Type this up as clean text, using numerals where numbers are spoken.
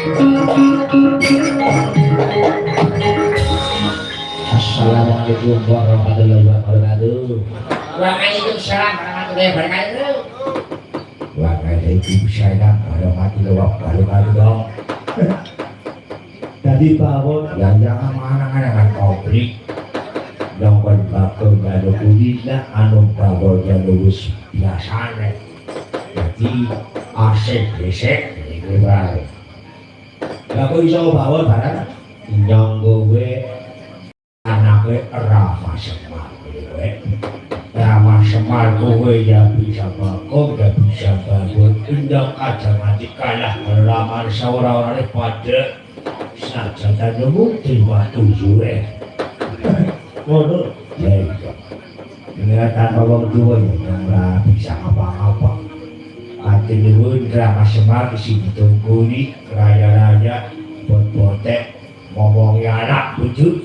Assalamualaikum warahmatullahi wabarakatuh. Waalaikumsalam warahmatullahi wabarakatuh. Waalaikumsalam warahmatullahi wabarakatuh. Tadi pawon yang jangan mana-mana konflik. Nongkon bakal gado kulitlah anu pawon yang lulus biasanya. Jadi asik besek ini baik. Lalu iso pawon barang nyong gue anaknya Rama Semar gue. Rama Semar gue ya bisa bakal ya bisa bangun indang aja nanti kalah melamar seorang-orang pada saja tanya mungkin waktu gue. Waduh, ya itu. Dengarkan orang tua yang nggak bisa apa-apa. Hati dulu Rama Semar disini tunggu nih raya-raya buat botek ngomongnya anak lucu.